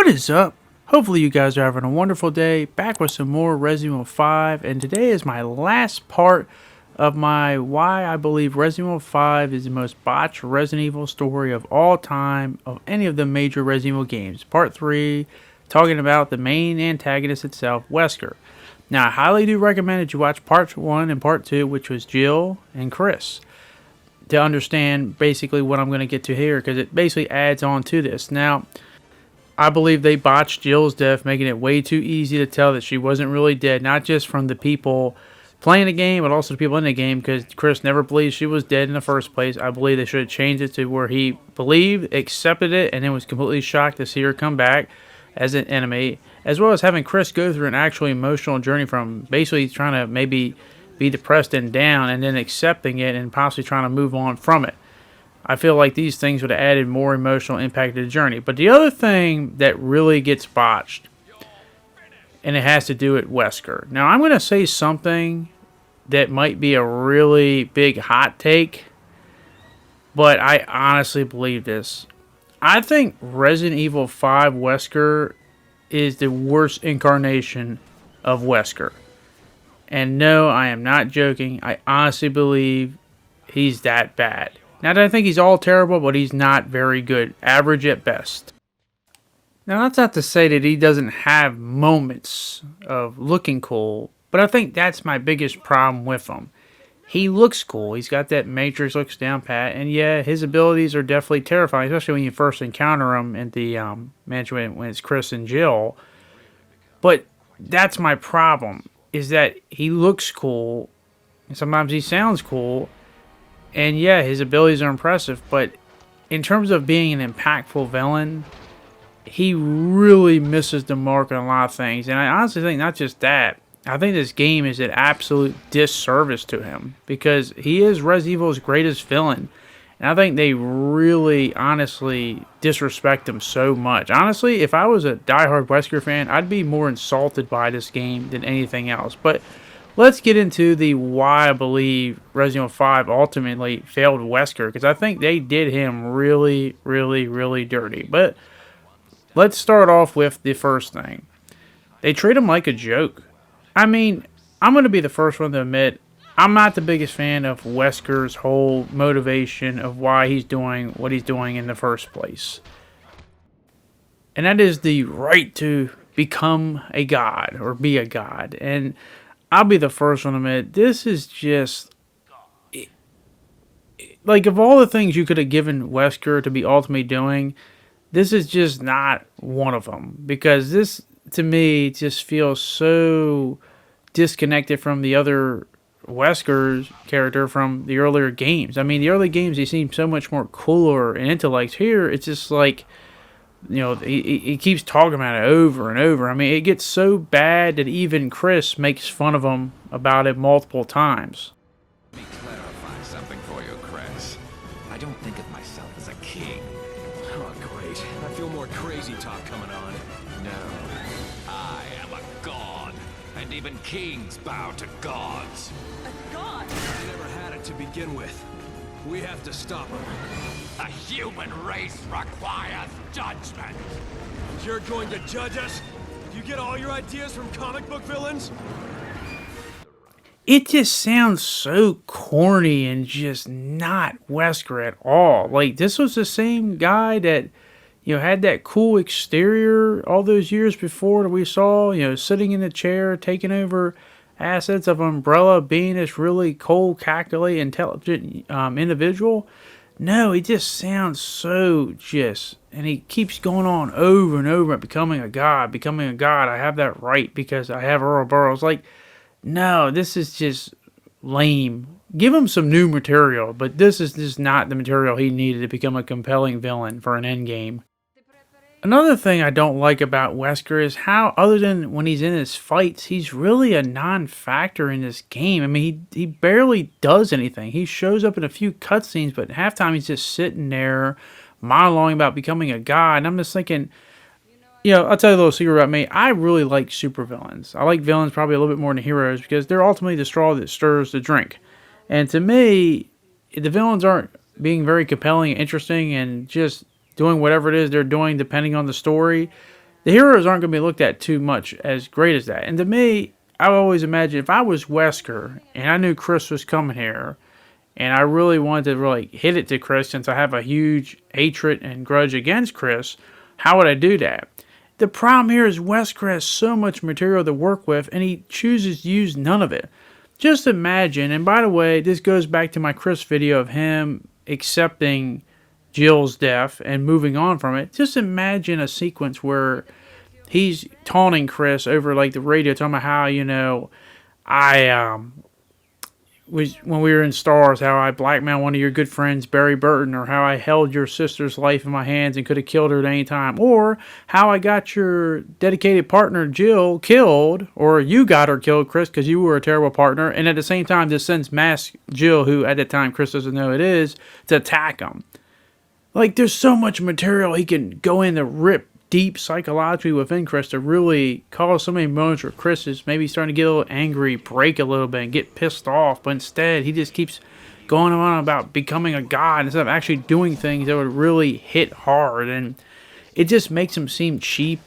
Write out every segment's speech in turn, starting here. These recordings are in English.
What is up? Hopefully you guys are having a wonderful day. Back with some more Resident Evil 5, and today is my last part of my why I believe Resident Evil 5 is the most botched Resident Evil story of all time of any of the major Resident Evil games. Part 3, talking about the main antagonist itself, Wesker. Now I highly do recommend that you watch Part 1 and Part 2, which was Jill and Chris, to understand basically what I'm going to get to here, because it basically adds on to this. Now, I believe they botched Jill's death, making it way too easy to tell that she wasn't really dead, not just from the people playing the game, but also the people in the game, because Chris never believed she was dead in the first place. I believe they should have changed it to where he believed, accepted it, and then was completely shocked to see her come back as an enemy, as well as having Chris go through an actual emotional journey from basically trying to maybe be depressed and down, and then accepting it and possibly trying to move on from it. I feel like these things would have added more emotional impact to the journey. But the other thing that really gets botched, and it has to do with Wesker. Now, I'm going to say something that might be a really big hot take, but I honestly believe this. I think Resident Evil 5 Wesker is the worst incarnation of Wesker. And no, I am not joking. I honestly believe he's that bad. Not that I think he's all terrible, but he's not very good. Average at best. Now, that's not to say that he doesn't have moments of looking cool, but I think that's my biggest problem with him. He looks cool. He's got that Matrix looks down pat, and yeah, his abilities are definitely terrifying, especially when you first encounter him at the mansion when it's Chris and Jill. But that's my problem, is that he looks cool, and sometimes he sounds cool. And yeah, his abilities are impressive, but in terms of being an impactful villain, he really misses the mark on a lot of things. And I honestly think not just that. I think this game is an absolute disservice to him, because he is Resident Evil's greatest villain. And I think they really, honestly disrespect him so much. Honestly, if I was a diehard Wesker fan, I'd be more insulted by this game than anything else. But let's get into the why I believe Resident Evil 5 ultimately failed Wesker, because I think they did him really, really, really dirty. But let's start off with the first thing. They treat him like a joke. I mean, I'm going to be the first one to admit, I'm not the biggest fan of Wesker's whole motivation of why he's doing what he's doing in the first place. And that is the right to become a god, or be a god. And I'll be the first one to admit, this is just, like, of all the things you could have given Wesker to be ultimately doing, this is just not one of them. Because this, to me, just feels so disconnected from the other Wesker's character from the earlier games. I mean, the early games, they seem so much more cooler and intellect. Here, it's just like, you know, he keeps talking about it over and over. I mean, it gets so bad that even Chris makes fun of him about it multiple times. Let me clarify something for you, Chris. I don't think of myself as a king. Oh, great. I feel more crazy talk coming on. No. I am a god. And even kings bow to gods. A god? I never had it to begin with. We have to stop him. The human race requires judgment. You're going to judge us? You get all your ideas from comic book villains? It just sounds so corny and just not Wesker at all. Like, this was the same guy that, you know, had that cool exterior all those years before that we saw, you know, sitting in the chair, taking over assets of Umbrella, being this really cold, calculated, intelligent individual. No, he just sounds so just, and he keeps going on over and over, becoming a god, I have that right because I have Earl Burroughs. Like, no, this is just lame. Give him some new material, but this is just not the material he needed to become a compelling villain for an endgame. Another thing I don't like about Wesker is how, other than when he's in his fights, he's really a non-factor in this game. I mean, he barely does anything. He shows up in a few cutscenes, but half time he's just sitting there monologuing about becoming a god. And I'm just thinking, you know, I'll tell you a little secret about me. I really like supervillains. I like villains probably a little bit more than heroes, because they're ultimately the straw that stirs the drink. And to me, the villains aren't being very compelling, interesting, and just doing whatever it is they're doing depending on the story, the heroes aren't going to be looked at too much as great as that. And to me, I always imagine if I was Wesker and I knew Chris was coming here, and I really wanted to really hit it to Chris since I have a huge hatred and grudge against Chris, how would I do that? The problem here is Wesker has so much material to work with, and he chooses to use none of it. Just imagine, and by the way, this goes back to my Chris video of him accepting Jill's death and moving on from it. Just imagine a sequence where he's taunting Chris over like the radio, talking about how, you know, I was when we were in Stars, how I blackmailed one of your good friends, Barry Burton, or how I held your sister's life in my hands and could have killed her at any time, or how I got your dedicated partner Jill killed, or you got her killed, Chris, because you were a terrible partner, and at the same time this sends masked Jill, who at the time Chris doesn't know it is, to attack him. Like, there's so much material he can go in to rip deep psychologically within Chris to really cause so many moments where Chris is maybe starting to get a little angry, break a little bit, and get pissed off. But instead, he just keeps going on about becoming a god instead of actually doing things that would really hit hard. And it just makes him seem cheap,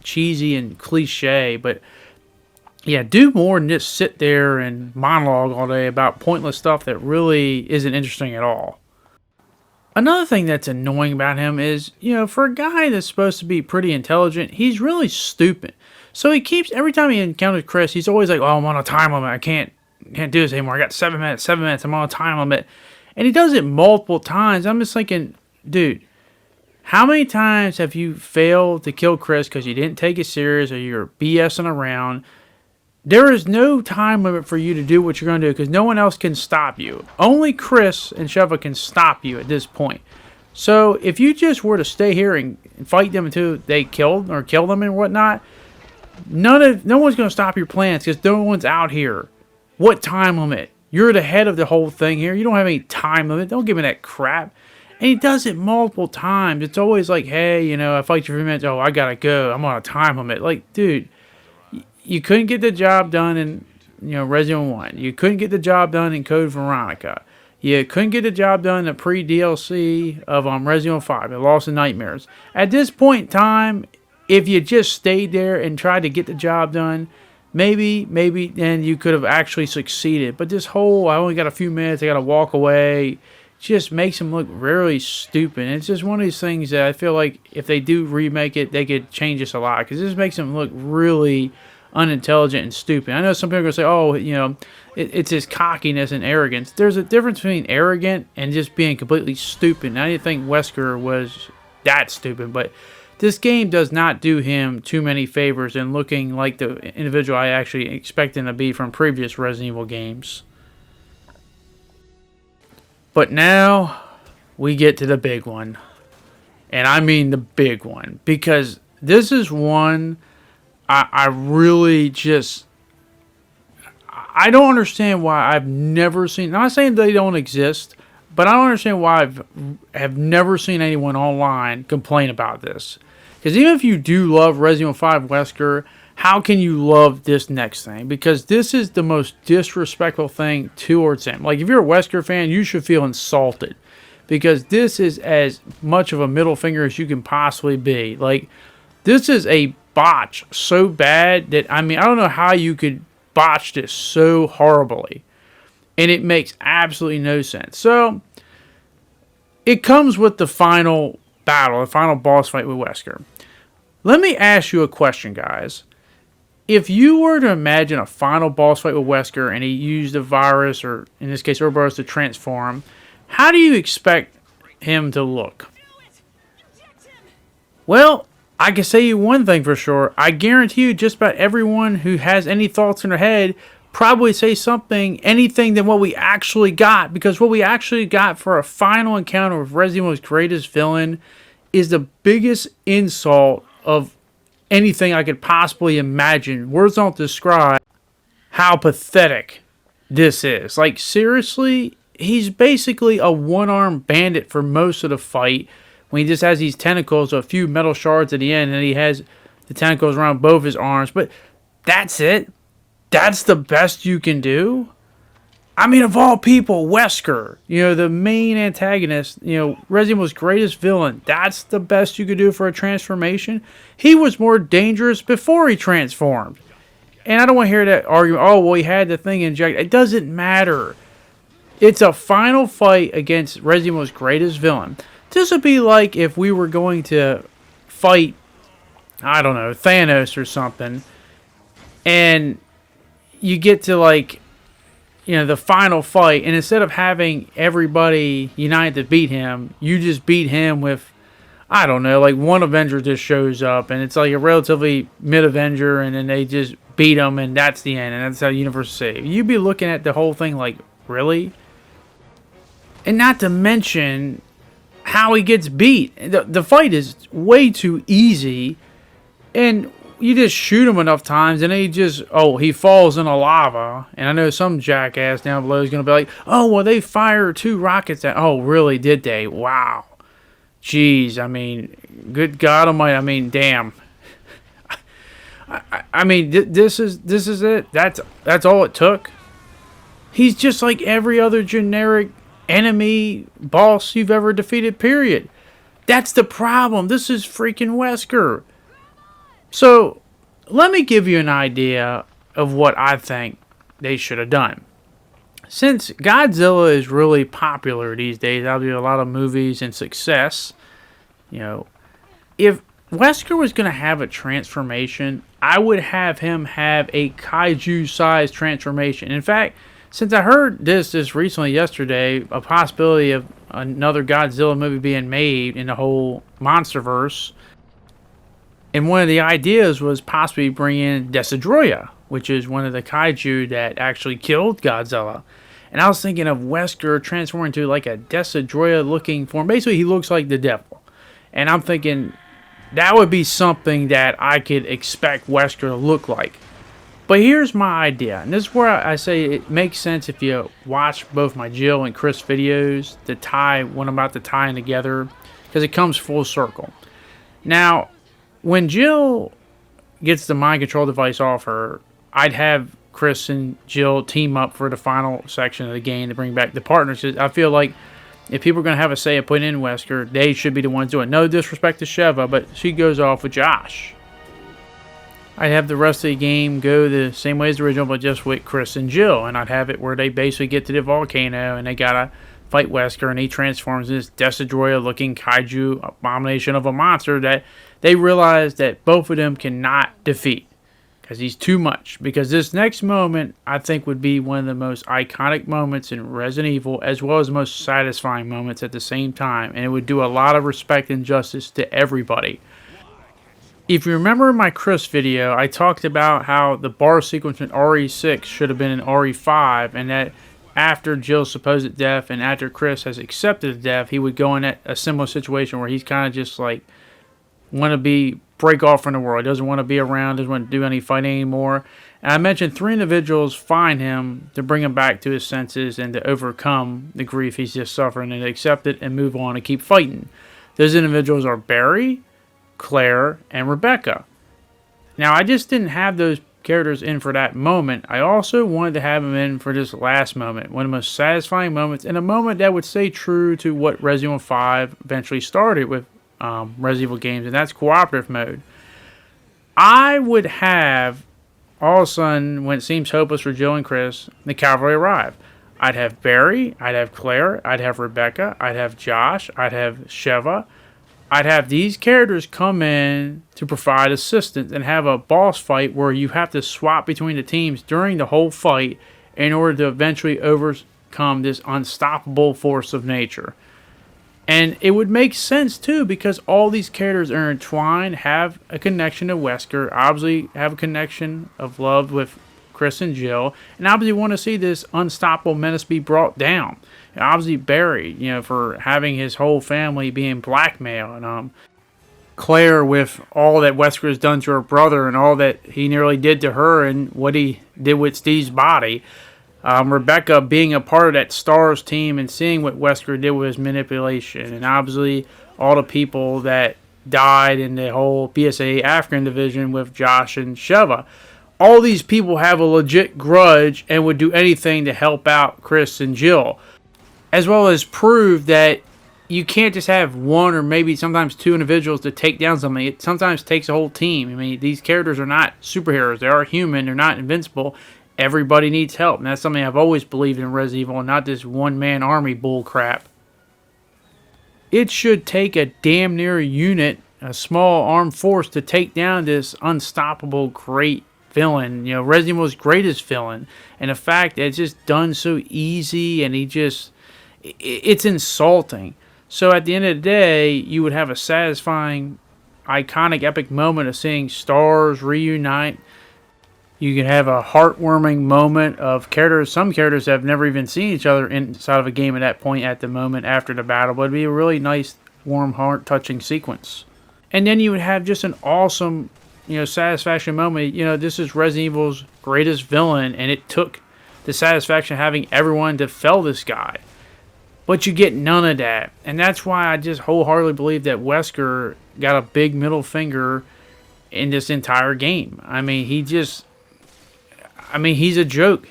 cheesy, and cliche. But yeah, do more than just sit there and monologue all day about pointless stuff that really isn't interesting at all. Another thing that's annoying about him is, you know, for a guy that's supposed to be pretty intelligent, he's really stupid. So he keeps, every time he encounters Chris, he's always like, oh, I'm on a time limit. I can't do this anymore. I got 7 minutes, I'm on a time limit. And he does it multiple times. I'm just thinking, dude, how many times have you failed to kill Chris because you didn't take it serious or you're BSing around? There is no time limit for you to do what you're going to do because no one else can stop you. Only Chris and Sheva can stop you at this point. So if you just were to stay here and fight them until they kill them and whatnot, no one's going to stop your plans because no one's out here. What time limit? You're the head of the whole thing here. You don't have any time limit. Don't give me that crap. And he does it multiple times. It's always like, hey, you know, I fight you for 3 minutes. Oh, I got to go. I'm on a time limit. Like, dude. You couldn't get the job done in, you know, Resident Evil 1. You couldn't get the job done in Code Veronica. You couldn't get the job done in the pre-DLC of Resident Evil 5, The Lost in Nightmares. At this point in time, if you just stayed there and tried to get the job done, maybe then you could have actually succeeded. But this whole, I only got a few minutes, I got to walk away, just makes him look really stupid. And it's just one of these things that I feel like if they do remake it, they could change this a lot. Because this makes him look really unintelligent and stupid. I know some people are going to say, oh, you know, it's his cockiness and arrogance. There's a difference between arrogant and just being completely stupid. And I didn't think Wesker was that stupid, but this game does not do him too many favors in looking like the individual I actually expect him to be from previous Resident Evil games. But now we get to the big one. And I mean the big one. Because this is one I really just, I don't understand why I've never seen, not saying they don't exist, but I don't understand why have never seen anyone online complain about this. Because even if you do love Resident Evil 5 Wesker, how can you love this next thing? Because this is the most disrespectful thing towards him. Like, if you're a Wesker fan, you should feel insulted. Because this is as much of a middle finger as you can possibly be. Like, this is a botch so bad that, I mean, I don't know how you could botch this so horribly. And it makes absolutely no sense. So, it comes with the final battle, the final boss fight with Wesker. Let me ask you a question, guys. If you were to imagine a final boss fight with Wesker and he used a virus, or in this case, Ouroboros, to transform, how do you expect him to look? Well, I can say you one thing for sure. I guarantee you just about everyone who has any thoughts in their head probably say anything than what we actually got. Because what we actually got for a final encounter with Resident Evil's greatest villain is the biggest insult of anything I could possibly imagine. Words don't describe how pathetic this is. Like, seriously, he's basically a one-armed bandit for most of the fight. When he just has these tentacles, a few metal shards at the end, and he has the tentacles around both his arms. But that's it? That's the best you can do? I mean, of all people, Wesker, the main antagonist, Resident Evil's greatest villain. That's the best you could do for a transformation. He was more dangerous before he transformed. And I don't want to hear that argument, oh, well, he had the thing injected. It doesn't matter. It's a final fight against Resident Evil's greatest villain. This would be like if we were going to fight, I don't know, Thanos or something, and you get to, like, the final fight, and instead of having everybody united to beat him, you just beat him with, I don't know, like one Avenger just shows up, and it's like a relatively mid-Avenger, and then they just beat him, and that's the end, and that's how the universe is saved. You'd be looking at the whole thing like, really? And not to mention how he gets beat. The fight is way too easy, and you just shoot him enough times, and he falls in a lava. And I know some jackass down below is going to be like, oh, well, they fired 2 rockets at... Oh, really, did they? Wow. Jeez, I mean, good God Almighty, I mean, damn. I mean, this is it. That's all it took. He's just like every other generic enemy boss you've ever defeated, period. That's the problem. This is freaking Wesker. So, let me give you an idea of what I think they should have done. Since Godzilla is really popular these days, there'll be a lot of movies and success, if Wesker was going to have a transformation, I would have him have a kaiju-sized transformation. In fact, since I heard this recently yesterday, a possibility of another Godzilla movie being made in the whole MonsterVerse, and one of the ideas was possibly bring in Decidroia, which is one of the kaiju that actually killed Godzilla. And I was thinking of Wesker transforming into like a Decidroia looking form. Basically, he looks like the devil. And I'm thinking that would be something that I could expect Wesker to look like. But here's my idea. And this is where I say it makes sense if you watch both my Jill and Chris videos to tie what I'm about to tie in together, because it comes full circle. Now, when Jill gets the mind control device off her, I'd have Chris and Jill team up for the final section of the game to bring back the partners. I feel like if people are going to have a say at putting in Wesker, they should be the ones doing it. No disrespect to Sheva, but she goes off with Josh. I'd have the rest of the game go the same way as the original, but just with Chris and Jill. And I'd have it where they basically get to the volcano and they got to fight Wesker, and he transforms into this Decidroia-looking kaiju abomination of a monster that they realize that both of them cannot defeat because he's too much. Because this next moment, I think, would be one of the most iconic moments in Resident Evil, as well as the most satisfying moments at the same time, and it would do a lot of respect and justice to everybody. If you remember in my Chris video, I talked about how the bar sequence in RE6 should have been in RE5, and that after Jill's supposed death and after Chris has accepted death, he would go in a similar situation where he's kind of just like break off from the world. He doesn't want to be around, doesn't want to do any fighting anymore. And I mentioned 3 individuals find him to bring him back to his senses and to overcome the grief he's just suffering and accept it and move on and keep fighting. Those individuals are Barry, Claire, and Rebecca. Now, I just didn't have those characters in for that moment. I also wanted to have them in for this last moment, one of the most satisfying moments, and a moment that would stay true to what Resident Evil 5 eventually started with Resident Evil games, and that's cooperative mode. I would have, all of a sudden, when it seems hopeless for Jill and Chris, the cavalry arrive. I'd have Barry, I'd have Claire, I'd have Rebecca, I'd have Josh, I'd have Sheva. I'd have these characters come in to provide assistance and have a boss fight where you have to swap between the teams during the whole fight in order to eventually overcome this unstoppable force of nature. And it would make sense too, because all these characters are entwined, have a connection to Wesker, obviously have a connection of love with Chris and Jill, and obviously want to see this unstoppable menace be brought down. And obviously Barry, for having his whole family being blackmailed, and Claire with all that Wesker has done to her brother and all that he nearly did to her and what he did with Steve's body. Rebecca being a part of that STARS team and seeing what Wesker did with his manipulation, and obviously all the people that died in the whole PSA African division with Josh and Sheva. all these people have a legit grudge and would do anything to help out Chris and Jill, as well as prove that you can't just have one or maybe sometimes two individuals to take down something. It sometimes takes a whole team. I mean, these characters are not superheroes. They are human. They're not invincible. Everybody needs help, and that's something I've always believed in Resident Evil, and not this one-man army bull crap. It should take a damn near unit, a small armed force, to take down this unstoppable great villain. You know, Resident Evil's greatest villain, and the fact that it's just done so easy, and it's insulting. So at the end of the day, you would have a satisfying, iconic, epic moment of seeing stars reunite. You can have a heartwarming moment of characters. Some characters have never even seen each other inside of a game at that point, at the moment after the battle. But it'd be a really nice, warm, heart-touching sequence. And then you would have just an awesome, satisfaction moment. This is Resident Evil's greatest villain, and it took the satisfaction of having everyone to fell this guy. But you get none of that. And that's why I just wholeheartedly believe that Wesker got a big middle finger in this entire game. I mean, he's a joke.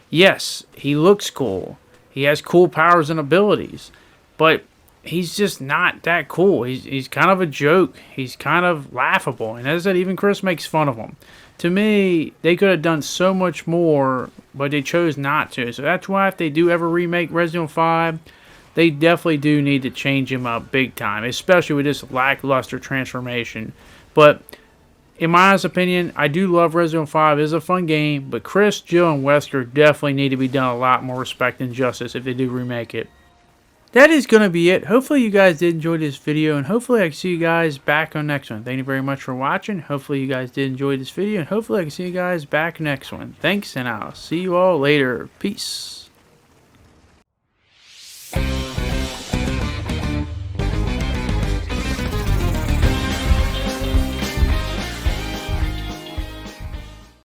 Yes, he looks cool. He has cool powers and abilities. But he's just not that cool. He's kind of a joke. He's kind of laughable. And as I said, even Chris makes fun of him. To me, they could have done so much more, but they chose not to. So that's why if they do ever remake Resident Evil 5, they definitely do need to change him up big time, especially with this lackluster transformation. But in my honest opinion, I do love Resident Evil 5. It is a fun game, but Chris, Jill, and Wesker definitely need to be done a lot more respect and justice if they do remake it. That is going to be it. Hopefully you guys did enjoy this video, and hopefully I can see you guys back on the next one. Thank you very much for watching. Hopefully you guys did enjoy this video, and hopefully I can see you guys back next one. Thanks, and I'll see you all later. Peace.